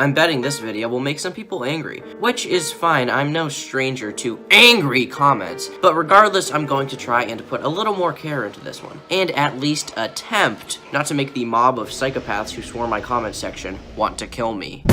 I'm betting this video will make some people angry, which is fine. I'm no stranger to angry comments, but regardless, I'm going to try and put a little more care into this one, and at least attempt not to make the mob of psychopaths who swarm my comment section want to kill me.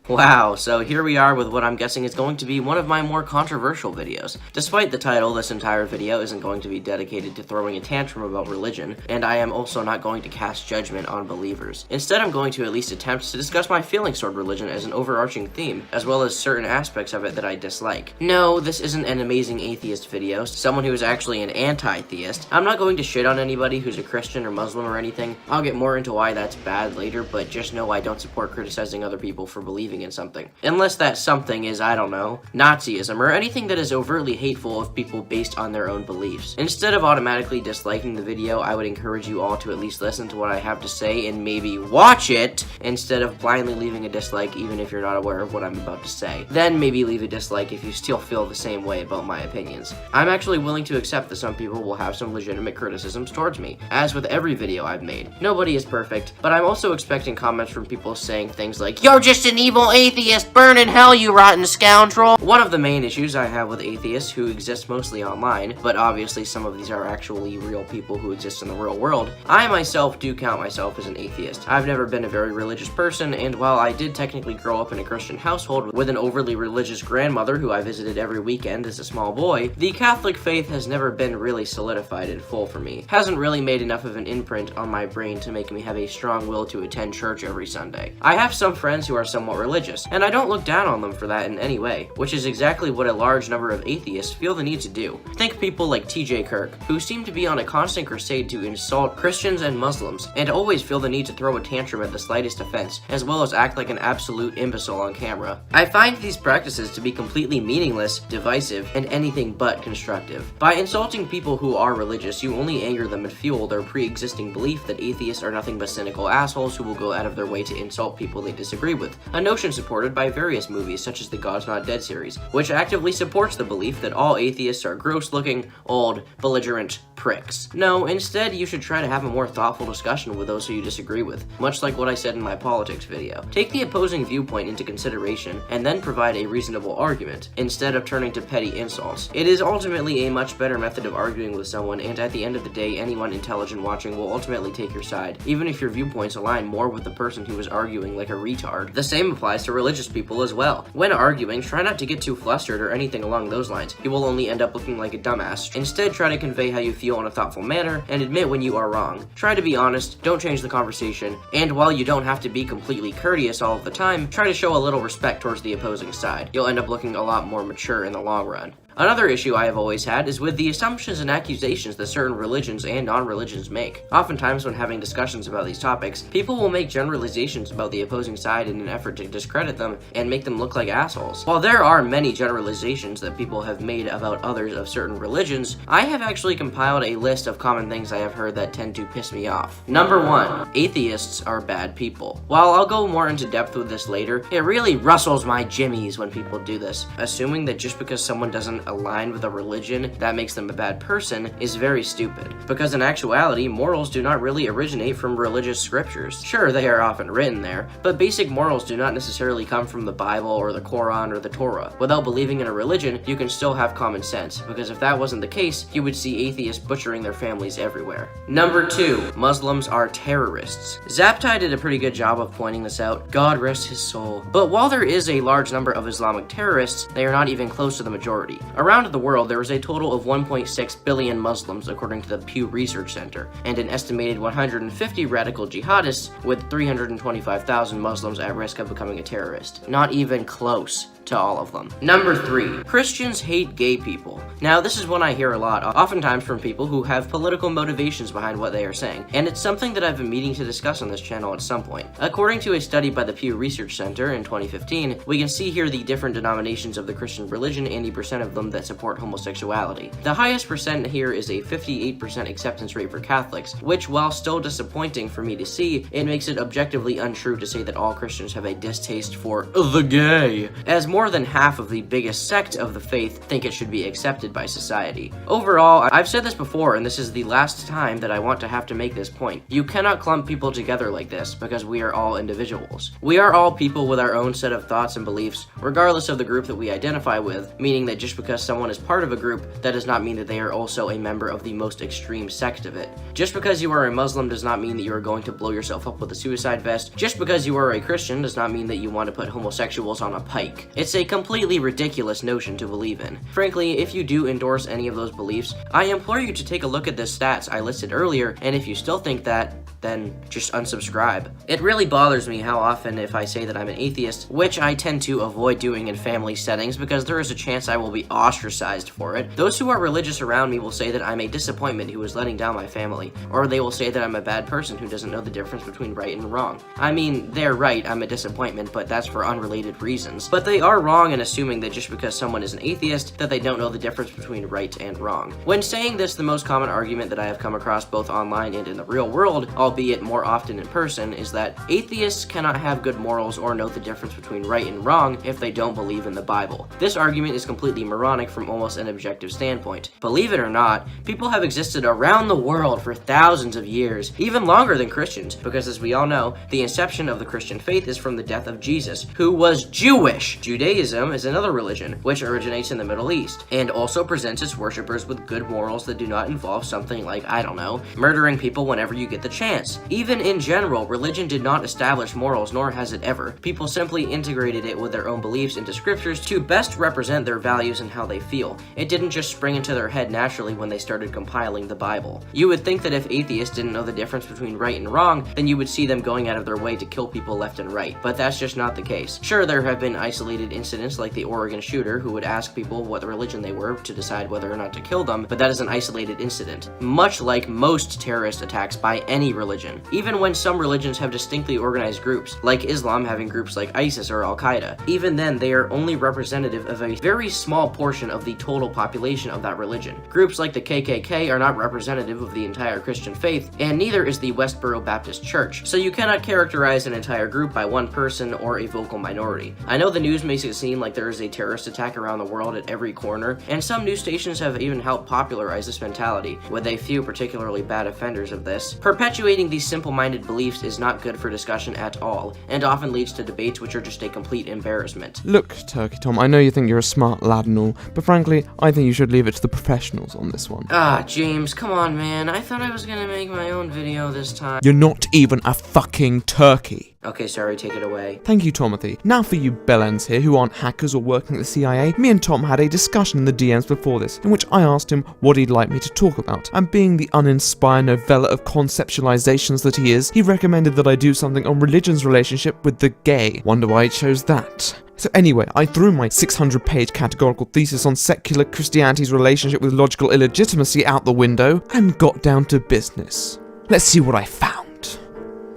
Wow, so here we are with what I'm guessing is going to be one of my more controversial videos. Despite the title, this entire video isn't going to be dedicated to throwing a tantrum about religion, and I am also not going to cast judgment on believers. Instead, I'm going to at least attempt to discuss my feelings toward religion as an overarching theme, as well as certain aspects of it that I dislike. No, this isn't an amazing atheist video, someone who is actually an anti-theist. I'm not going to shit on anybody who's a Christian or Muslim or anything. I'll get more into why that's bad later, but just know I don't support criticizing other people for believing in something. Unless that something is, I don't know, Nazi-ism or anything that is overtly hateful of people based on their own beliefs. Instead of automatically disliking the video, I would encourage you all to at least listen to what I have to say and maybe watch it instead of blindly leaving a dislike even if you're not aware of what I'm about to say. Then maybe leave a dislike if you still feel the same way about my opinions. I'm actually willing to accept that some people will have some legitimate criticisms towards me, as with every video I've made. Nobody is perfect, but I'm also expecting comments from people saying things like, "You're just an evil atheist, burn in hell, you rotten scoundrel." One of the main issues I have with atheists who exist mostly online, but obviously some of these are actually real people who exist in the real world, I myself do count myself as an atheist. I've never been a very religious person, and while I did technically grow up in a Christian household with an overly religious grandmother who I visited every weekend as a small boy, the Catholic faith has never been really solidified in full for me. Hasn't really made enough of an imprint on my brain to make me have a strong will to attend church every Sunday. I have some friends who are somewhat religious, and I don't look down on them for that in any way, which is exactly what a large number of atheists feel the need to do. Think people like TJ Kirk, who seem to be on a constant crusade to insult Christians and Muslims, and always feel the need to throw a tantrum at the slightest offense, as well as act like an absolute imbecile on camera. I find these practices to be completely meaningless, divisive, and anything but constructive. By insulting people who are religious, you only anger them and fuel their pre-existing belief that atheists are nothing but cynical assholes who will go out of their way to insult people they disagree with, a notion supported by various movies such as the God's Not Dead series, which actively supports the belief that all atheists are gross-looking, old, belligerent pricks. No, instead you should try to have a more thoughtful discussion with those who you disagree with, much like what I said in my politics video. Take the opposing viewpoint into consideration, and then provide a reasonable argument, instead of turning to petty insults. It is ultimately a much better method of arguing with someone, and at the end of the day, anyone intelligent watching will ultimately take your side, even if your viewpoints align more with the person who is arguing like a retard. The same applies to religious people as well. When arguing, try not to get too flustered or anything along those lines. You will only end up looking like a dumbass. Instead, try to convey how you feel in a thoughtful manner, and admit when you are wrong. Try to be honest, don't change the conversation, and while you don't have to be completely courteous all of the time, try to show a little respect towards the opposing side. You'll end up looking a lot more mature in the long run. Another issue I have always had is with the assumptions and accusations that certain religions and non-religions make. Oftentimes when having discussions about these topics, people will make generalizations about the opposing side in an effort to discredit them and make them look like assholes. While there are many generalizations that people have made about others of certain religions, I have actually compiled a list of common things I have heard that tend to piss me off. Number 1. Atheists are bad people. While I'll go more into depth with this later, it really rustles my jimmies when people do this. Assuming that just because someone doesn't align with a religion that makes them a bad person is very stupid, because in actuality, morals do not really originate from religious scriptures. Sure, they are often written there, but basic morals do not necessarily come from the Bible or the Quran or the Torah. Without believing in a religion, you can still have common sense, because if that wasn't the case, you would see atheists butchering their families everywhere. Number 2. Muslims are terrorists. Zaptai did a pretty good job of pointing this out, God rest his soul. But while there is a large number of Islamic terrorists, they are not even close to the majority. Around the world, there is a total of 1.6 billion Muslims according to the Pew Research Center, and an estimated 150 radical jihadists, with 325,000 Muslims at risk of becoming a terrorist. Not even close to all of them. Number 3. Christians hate gay people. Now, this is one I hear a lot, oftentimes from people who have political motivations behind what they are saying, and it's something that I've been meaning to discuss on this channel at some point. According to a study by the Pew Research Center in 2015, we can see here the different denominations of the Christian religion and the percent of them that support homosexuality. The highest percent here is a 58% acceptance rate for Catholics, which, while still disappointing for me to see, it makes it objectively untrue to say that all Christians have a distaste for the gay. As more more than half of the biggest sect of the faith think it should be accepted by society. Overall, I've said this before, and this is the last time that I want to have to make this point. You cannot clump people together like this, because we are all individuals. We are all people with our own set of thoughts and beliefs, regardless of the group that we identify with, meaning that just because someone is part of a group, that does not mean that they are also a member of the most extreme sect of it. Just because you are a Muslim does not mean that you are going to blow yourself up with a suicide vest. Just because you are a Christian does not mean that you want to put homosexuals on a pike. It's a completely ridiculous notion to believe in. Frankly, if you do endorse any of those beliefs, I implore you to take a look at the stats I listed earlier, and if you still think that, then just unsubscribe. It really bothers me how often if I say that I'm an atheist, which I tend to avoid doing in family settings because there is a chance I will be ostracized for it, those who are religious around me will say that I'm a disappointment who is letting down my family, or they will say that I'm a bad person who doesn't know the difference between right and wrong. I mean, they're right, I'm a disappointment, but that's for unrelated reasons. But they are wrong in assuming that just because someone is an atheist, that they don't know the difference between right and wrong. When saying this, the most common argument that I have come across both online and in the real world, albeit more often in person, is that atheists cannot have good morals or know the difference between right and wrong if they don't believe in the Bible. This argument is completely moronic from almost an objective standpoint. Believe it or not, people have existed around the world for thousands of years, even longer than Christians, because as we all know, the inception of the Christian faith is from the death of Jesus, who was Jewish. Judaism is another religion, which originates in the Middle East, and also presents its worshippers with good morals that do not involve something like, I don't know, murdering people whenever you get the chance. Even in general, religion did not establish morals, nor has it ever. People simply integrated it with their own beliefs into scriptures to best represent their values and how they feel. It didn't just spring into their head naturally when they started compiling the Bible. You would think that if atheists didn't know the difference between right and wrong, then you would see them going out of their way to kill people left and right, but that's just not the case. Sure, there have been isolated incidents like the Oregon shooter who would ask people what religion they were to decide whether or not to kill them, but that is an isolated incident, much like most terrorist attacks by any religion. Even when some religions have distinctly organized groups, like Islam having groups like ISIS or Al-Qaeda, even then they are only representative of a very small portion of the total population of that religion. Groups like the KKK are not representative of the entire Christian faith, and neither is the Westboro Baptist Church, so you cannot characterize an entire group by one person or a vocal minority. I know the news makes it seem like there is a terrorist attack around the world at every corner, and some news stations have even helped popularize this mentality, with a few particularly bad offenders of this. Perpetuating these simple-minded beliefs is not good for discussion at all, and often leads to debates which are just a complete embarrassment. Look, Turkey Tom, I know you think you're a smart lad and all, but frankly, I think you should leave it to the professionals on this one. Ah, James, come on, man. I thought I was gonna make my own video this time. You're not even a fucking turkey. Okay, sorry, take it away. Thank you, Tomothy. Now for you bellends here who aren't hackers or working at the CIA, me and Tom had a discussion in the DMs before this, in which I asked him what he'd like me to talk about, and being the uninspired novella of conceptualizations that he is, he recommended that I do something on religion's relationship with the gay. Wonder why he chose that. So anyway, I threw my 600-page categorical thesis on secular Christianity's relationship with logical illegitimacy out the window, and got down to business. Let's see what I found.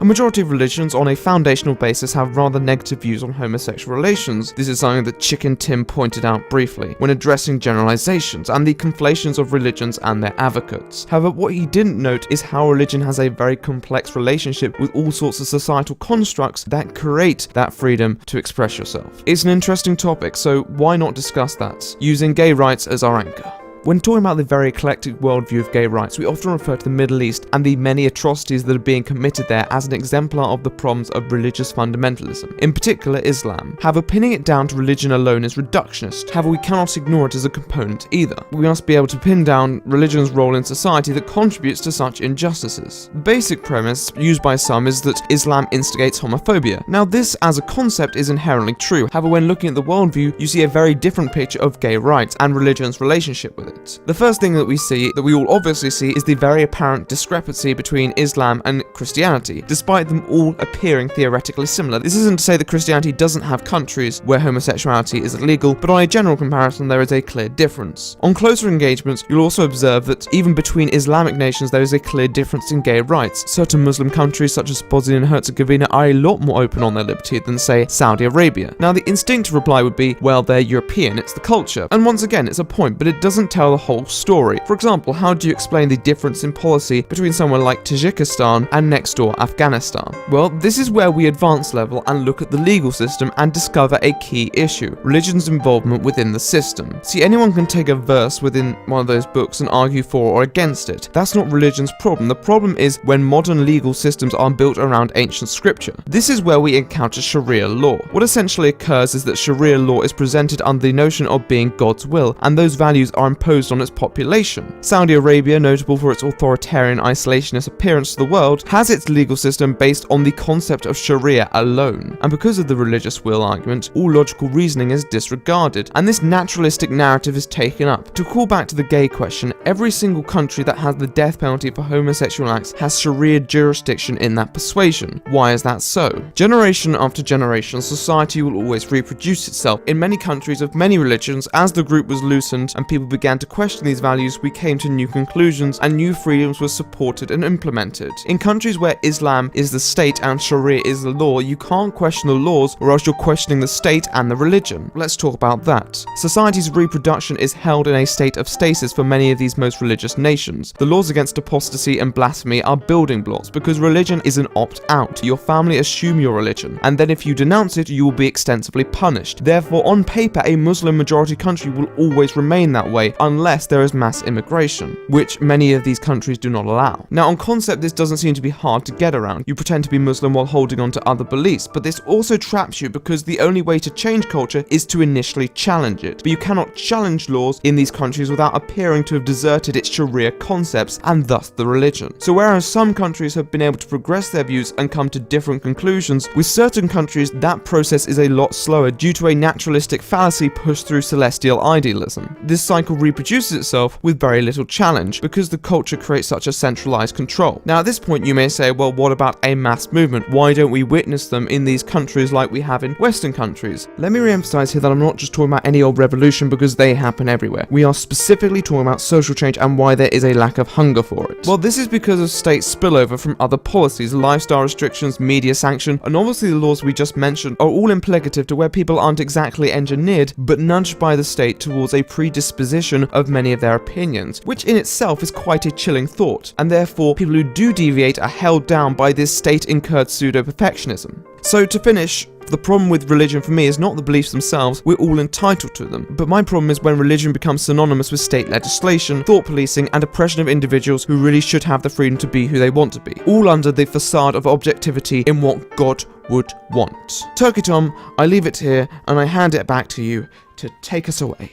A majority of religions on a foundational basis have rather negative views on homosexual relations. This is something that Chicken Tim pointed out briefly when addressing generalizations and the conflations of religions and their advocates. However, what he didn't note is how religion has a very complex relationship with all sorts of societal constructs that create that freedom to express yourself. It's an interesting topic, so why not discuss that, using gay rights as our anchor? When talking about the very eclectic worldview of gay rights, we often refer to the Middle East and the many atrocities that are being committed there as an exemplar of the problems of religious fundamentalism, in particular Islam. However, pinning it down to religion alone is reductionist. However, we cannot ignore it as a component either. We must be able to pin down religion's role in society that contributes to such injustices. The basic premise used by some is that Islam instigates homophobia. Now, this as a concept is inherently true. However, when looking at the worldview, you see a very different picture of gay rights and religion's relationship with it. The first thing that we all obviously see, is the very apparent discrepancy between Islam and Christianity, despite them all appearing theoretically similar. This isn't to say that Christianity doesn't have countries where homosexuality is illegal, but on a general comparison there is a clear difference. On closer engagements, you'll also observe that even between Islamic nations there is a clear difference in gay rights. Certain Muslim countries such as Bosnia and Herzegovina are a lot more open on their liberty than, say, Saudi Arabia. Now, the instinctive reply would be, well, they're European, it's the culture. And once again, it's a point, but it doesn't tell tell the whole story. For example, how do you explain the difference in policy between somewhere like Tajikistan and next door Afghanistan? Well, this is where we advance level and look at the legal system and discover a key issue: religion's involvement within the system. See, anyone can take a verse within one of those books and argue for or against it. That's not religion's problem. The problem is when modern legal systems are built around ancient scripture. This is where we encounter Sharia law. What essentially occurs is that Sharia law is presented under the notion of being God's will, and those values are imposed on its population. Saudi Arabia, notable for its authoritarian isolationist appearance to the world, has its legal system based on the concept of Sharia alone. And because of the religious will argument, all logical reasoning is disregarded, and this naturalistic narrative is taken up. To call back to the gay question, every single country that has the death penalty for homosexual acts has Sharia jurisdiction in that persuasion. Why is that so? Generation after generation, society will always reproduce itself. In many countries of many religions, as the group was loosened and people began to question these values, we came to new conclusions and new freedoms were supported and implemented. In countries where Islam is the state and Sharia is the law, you can't question the laws or else you're questioning the state and the religion. Let's talk about that. Society's reproduction is held in a state of stasis for many of these most religious nations. The laws against apostasy and blasphemy are building blocks because religion is an opt-out. Your family assume your religion, and then if you denounce it, you will be extensively punished. Therefore, on paper, a Muslim majority country will always remain that way unless there is mass immigration, which many of these countries do not allow. Now, on concept, this doesn't seem to be hard to get around. You pretend to be Muslim while holding on to other beliefs, but this also traps you because the only way to change culture is to initially challenge it. But you cannot challenge laws in these countries without appearing to have deserted its Sharia concepts and thus the religion. So whereas some countries have been able to progress their views and come to different conclusions, with certain countries that process is a lot slower due to a naturalistic fallacy pushed through celestial idealism. This cycle reproduces itself with very little challenge because the culture creates such a centralized control. Now at this point you may say, well, what about a mass movement? Why don't we witness them in these countries like we have in Western countries? Let me re-emphasize here that I'm not just talking about any old revolution because they happen everywhere. We are specifically talking about social change and why there is a lack of hunger for it. Well, this is because of state spillover from other policies, lifestyle restrictions, media sanction, and obviously the laws we just mentioned are all implicative to where people aren't exactly engineered, but nudged by the state towards a predisposition of many of their opinions, which in itself is quite a chilling thought, and therefore people who do deviate are held down by this state-incurred pseudo-perfectionism. So to finish, the problem with religion for me is not the beliefs themselves, we're all entitled to them, but my problem is when religion becomes synonymous with state legislation, thought policing, and oppression of individuals who really should have the freedom to be who they want to be, all under the facade of objectivity in what God would want. Turkey Tom, I leave it here, and I hand it back to you to take us away.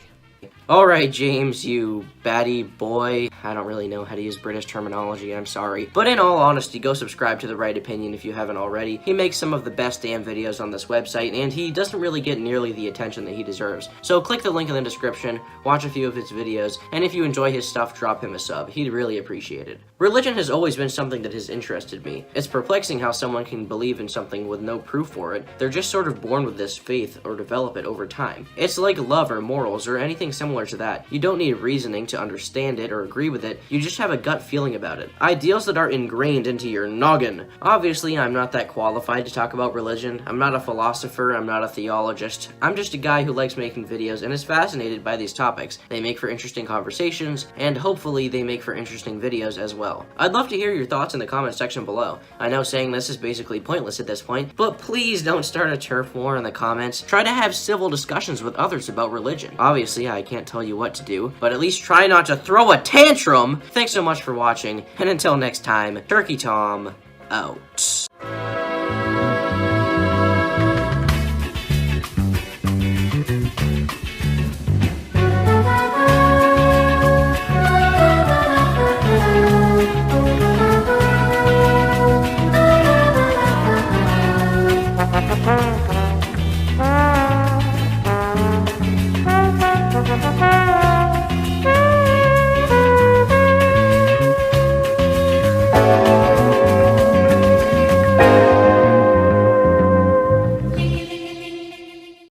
Alright, James, you baddie boy. I don't really know how to use British terminology, I'm sorry. But in all honesty, go subscribe to The Right Opinion if you haven't already. He makes some of the best damn videos on this website, and he doesn't really get nearly the attention that he deserves. So click the link in the description, watch a few of his videos, and if you enjoy his stuff, drop him a sub. He'd really appreciate it. Religion has always been something that has interested me. It's perplexing how someone can believe in something with no proof for it. They're just sort of born with this faith or develop it over time. It's like love or morals or anything similar to that. You don't need reasoning to understand it or agree with it, you just have a gut feeling about it. Ideals that are ingrained into your noggin. Obviously, I'm not that qualified to talk about religion. I'm not a philosopher, I'm not a theologist. I'm just a guy who likes making videos and is fascinated by these topics. They make for interesting conversations, and hopefully they make for interesting videos as well. I'd love to hear your thoughts in the comment section below. I know saying this is basically pointless at this point, but please don't start a turf war in the comments. Try to have civil discussions with others about religion. Obviously, I can't tell you what to do, but at least try not to throw a tantrum. Thanks so much for watching, and until next time, Turkey Tom out.